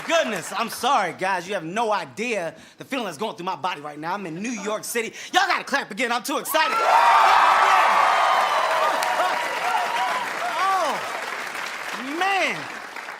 goodness. I'm sorry, guys. You have no idea the feeling that's going through my body right now. I'm in New York City. Y'all gotta clap again. I'm too excited. Oh, man.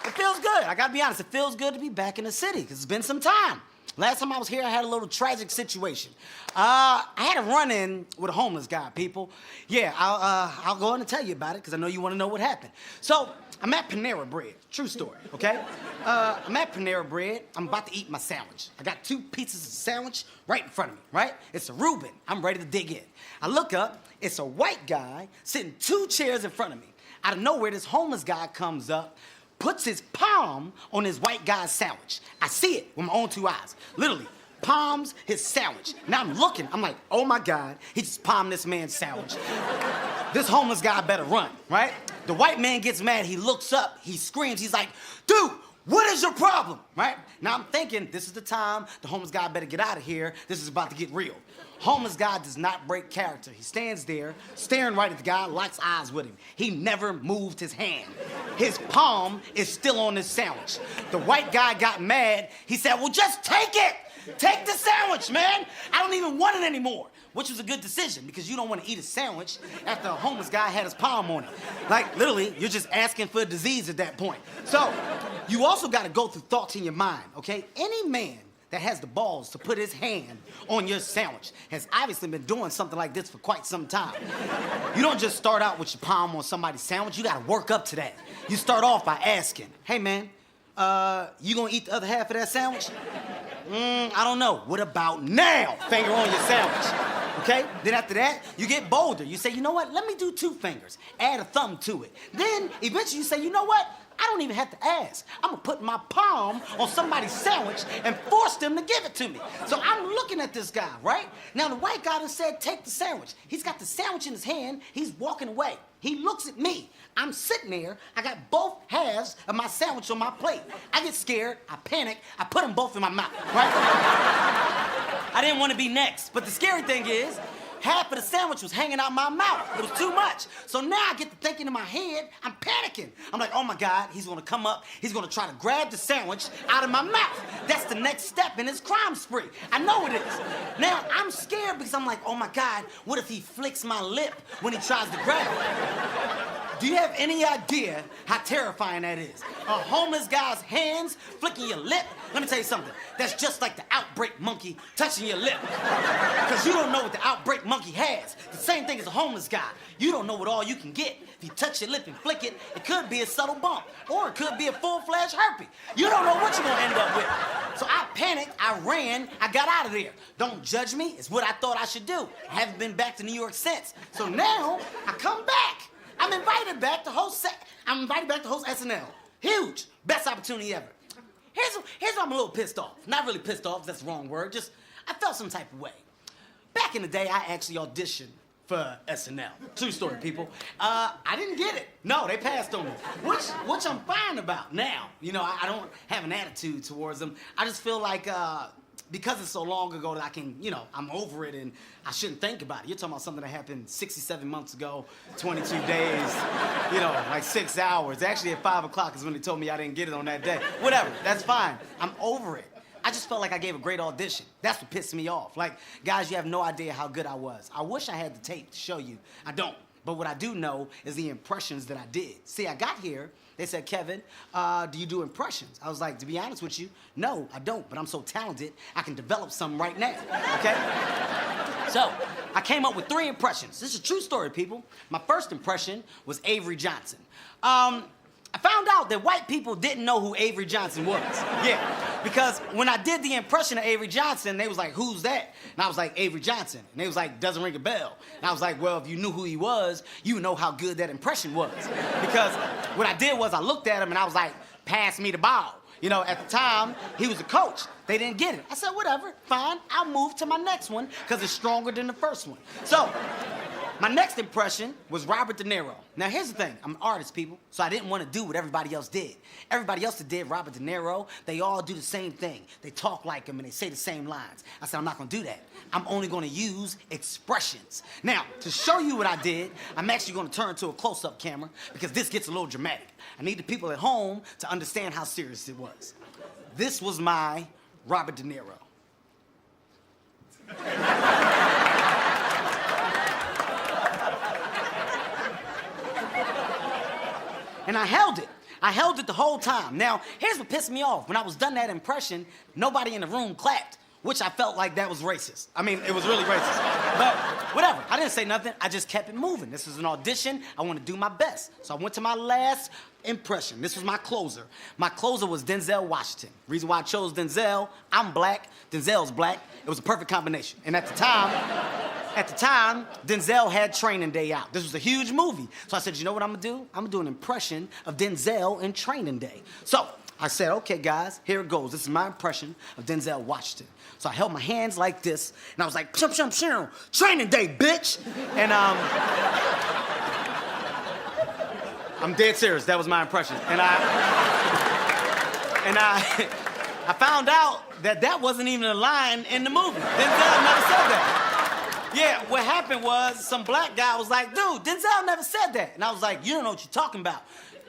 It feels good. I gotta be honest. It feels good to be back in the city because it's been some time. Last time I was here, I had a little tragic situation. I had a run-in with a homeless guy, people. Yeah, I'll go on and tell you about it because I know you want to know what happened. So, I'm at Panera Bread. True story, okay? I'm at Panera Bread. I'm about to eat my sandwich. I got 2 pieces of sandwich right in front of me, right? It's a Reuben. I'm ready to dig in. I look up. It's a white guy sitting 2 chairs in front of me. Out of nowhere, this homeless guy comes up, puts his palm on his white guy's sandwich. I see it with my own 2 eyes. Literally, palms his sandwich. Now I'm looking, I'm like, oh my God, he just palmed this man's sandwich. This homeless guy better run, right? The white man gets mad, he looks up, he screams, he's like, dude, what is your problem, right? Now I'm thinking, this is the time, the homeless guy better get out of here, this is about to get real. Homeless guy does not break character. He stands there, staring right at the guy, locks eyes with him. He never moved his hand. His palm is still on his sandwich. The white guy got mad. He said, well, just take it. Take the sandwich, man. I don't even want it anymore. Which was a good decision because you don't want to eat a sandwich after a homeless guy had his palm on it. Like, literally, you're just asking for a disease at that point. So, you also got to go through thoughts in your mind, okay? Any man that has the balls to put his hand on your sandwich has obviously been doing something like this for quite some time. You don't just start out with your palm on somebody's sandwich. You gotta work up to that. You start off by asking, hey man, you gonna eat the other half of that sandwich? I don't know. What about now? Finger on your sandwich. Okay? Then after that, you get bolder. You say, you know what? Let me do 2 fingers. Add a thumb to it. Then eventually you say, you know what? I don't even have to ask. I'm gonna put my palm on somebody's sandwich and force them to give it to me. So I'm looking at this guy, right? Now the white guy done said, take the sandwich. He's got the sandwich in his hand, he's walking away. He looks at me. I'm sitting there, I got both halves of my sandwich on my plate. I get scared, I panic, I put them both in my mouth, right? I didn't want to be next, but the scary thing is, half of the sandwich was hanging out my mouth. It was too much. So now I get to thinking in my head, I'm panicking. I'm like, oh my God, he's gonna come up, he's gonna try to grab the sandwich out of my mouth. That's the next step in his crime spree. I know it is. Now, I'm scared because I'm like, oh my God, what if he flicks my lip when he tries to grab it? Do you have any idea how terrifying that is? A homeless guy's hands flicking your lip? Let me tell you something. That's just like the outbreak monkey touching your lip. Because you don't know what the outbreak monkey has. The same thing as a homeless guy. You don't know what all you can get. If you touch your lip and flick it, it could be a subtle bump. Or it could be a full-fledged herpes. You don't know what you're going to end up with. So I panicked, I ran, I got out of there. Don't judge me. It's what I thought I should do. I haven't been back to New York since. So now, I come back. I'm invited back to host SNL. Huge. Best opportunity ever. Here's why I'm a little pissed off. Not really pissed off, that's the wrong word. Just, I felt some type of way. Back in the day, I actually auditioned for SNL. True story, people. I didn't get it. No, they passed on me. Which I'm fine about now. You know, I don't have an attitude towards them. I just feel like, because it's so long ago that I can, you know, I'm over it and I shouldn't think about it. You're talking about something that happened 67 months ago, 22 days, you know, like 6 hours. Actually, at 5 o'clock is when they told me I didn't get it on that day. Whatever, that's fine. I'm over it. I just felt like I gave a great audition. That's what pissed me off. Like, guys, you have no idea how good I was. I wish I had the tape to show you. I don't. But what I do know is the impressions that I did. See, I got here, they said, Kevin, do you do impressions? I was like, to be honest with you, no, I don't, but I'm so talented, I can develop some right now, okay? So, I came up with 3 impressions. This is a true story, people. My first impression was Avery Johnson. I found out that white people didn't know who Avery Johnson was. Yeah, because when I did the impression of Avery Johnson, they was like, who's that? And I was like, Avery Johnson. And they was like, doesn't ring a bell. And I was like, well, if you knew who he was, you know how good that impression was. Because what I did was I looked at him and I was like, pass me the ball. You know, at the time, he was a coach. They didn't get it. I said, whatever, fine, I'll move to my next one because it's stronger than the first one. So, my next impression was Robert De Niro. Now, here's the thing. I'm an artist, people, so I didn't want to do what everybody else did. Everybody else that did Robert De Niro, they all do the same thing. They talk like him and they say the same lines. I said, I'm not going to do that. I'm only going to use expressions. Now, to show you what I did, I'm actually going to turn to a close-up camera because this gets a little dramatic. I need the people at home to understand how serious it was. This was my Robert De Niro. And I held it. I held it the whole time. Now, here's what pissed me off. When I was done that impression, nobody in the room clapped, which I felt like that was racist. I mean, it was really racist. But whatever, I didn't say nothing. I just kept it moving. This was an audition. I want to do my best. So I went to my last impression. This was my closer. My closer was Denzel Washington. Reason why I chose Denzel, I'm black, Denzel's black. It was a perfect combination. And at the time, Denzel had Training Day out. This was a huge movie. So I said, you know what I'm gonna do? I'm gonna do an impression of Denzel in Training Day. So I said, okay, guys, here it goes. This is my impression of Denzel Washington. So I held my hands like this, and I was like, shum, shum, shum, Training Day, bitch! And I'm dead serious. That was my impression. And I found out that that wasn't even a line in the movie. Denzel never said that. Yeah, what happened was some black guy was like, dude, Denzel never said that. And I was like, you don't know what you're talking about.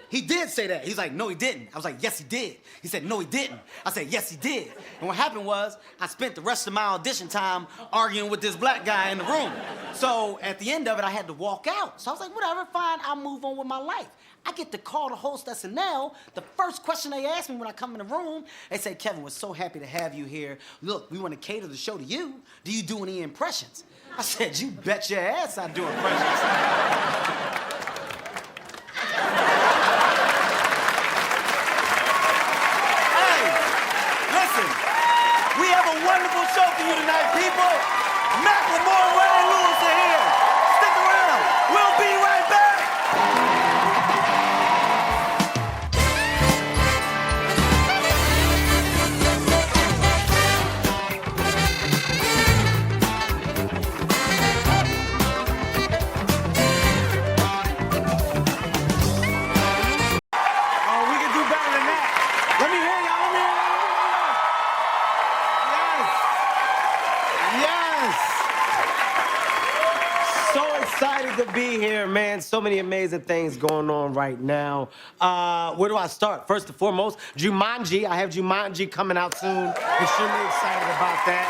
He did say that. He's like, no, he didn't. I was like, yes, he did. He said, no, he didn't. I said, yes, he did. And what happened was I spent the rest of my audition time arguing with this black guy in the room. So at the end of it, I had to walk out. So I was like, whatever, fine, I'll move on with my life. I get to call the host SNL. The first question they ask me when I come in the room, they say, Kevin, we're so happy to have you here. Look, we want to cater the show to you. Do you do any impressions? I said, you bet your ass I do impressions. Hey, listen, we have a wonderful show for you tonight, people. Macklemore and Ray Lewis are here. Stick around. We'll be right back. Excited to be here, man. So many amazing things going on right now. Where do I start? First and foremost, Jumanji. I have Jumanji coming out soon. Extremely excited about that.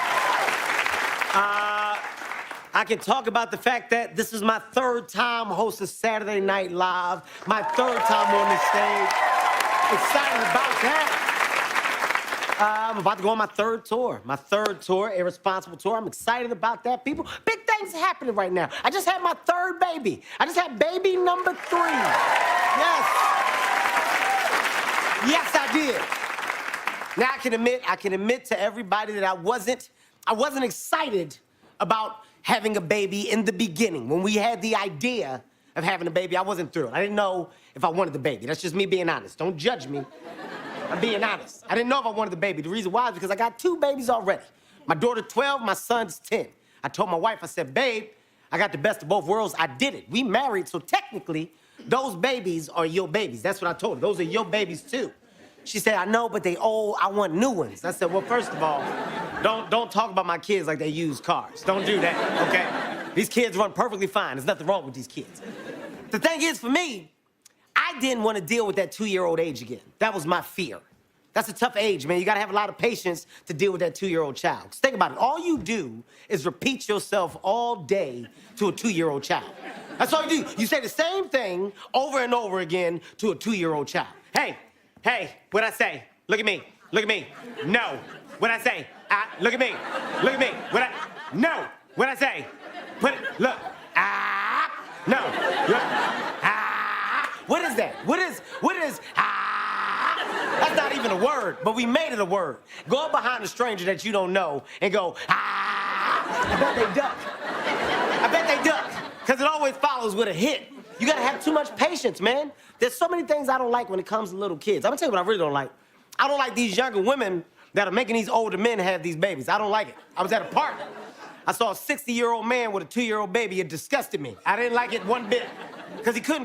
I can talk about the fact that this is my third time hosting Saturday Night Live. My third time on this stage. Excited about that. I'm about to go on my third tour. My third tour, Irresponsible Tour. I'm excited about that, people. Big things happening right now. I just had my third baby. I just had baby number 3. Yes. Yes, I did. Now I can admit to everybody that I wasn't excited about having a baby in the beginning. When we had the idea of having a baby, I wasn't thrilled. I didn't know if I wanted the baby. That's just me being honest. Don't judge me. I'm being honest. I didn't know if I wanted the baby. The reason why is because I got 2 babies already. My daughter 12, my son's 10. I told my wife, I said, babe, I got the best of both worlds. I did it. We married, so technically, those babies are your babies. That's what I told her. Those are your babies too. She said, I know, but they old. I want new ones. I said, well, first of all, don't talk about my kids like they used cars. Don't do that, okay? These kids run perfectly fine. There's nothing wrong with these kids. The thing is, for me, I didn't want to deal with that 2-year-old age again. That was my fear. That's a tough age, man. You gotta have a lot of patience to deal with that 2-year-old child. 'Cause think about it. All you do is repeat yourself all day to a 2-year-old child. That's all you do. You say the same thing over and over again to a 2-year-old child. Hey, what'd I say? Look at me. Look at me. No. What'd I say? Look at me. Look at me. No. What'd I say? Look. No. Look. What is that? What is, That's not even a word, but we made it a word. Go up behind a stranger that you don't know and go, I bet they duck. I bet they duck, because it always follows with a hit. You gotta have too much patience, man. There's so many things I don't like when it comes to little kids. I'm gonna tell you what I really don't like. I don't like these younger women that are making these older men have these babies. I don't like it. I was at a party. I saw a 60-year-old man with a 2-year-old baby. It disgusted me. I didn't like it one bit, because he couldn't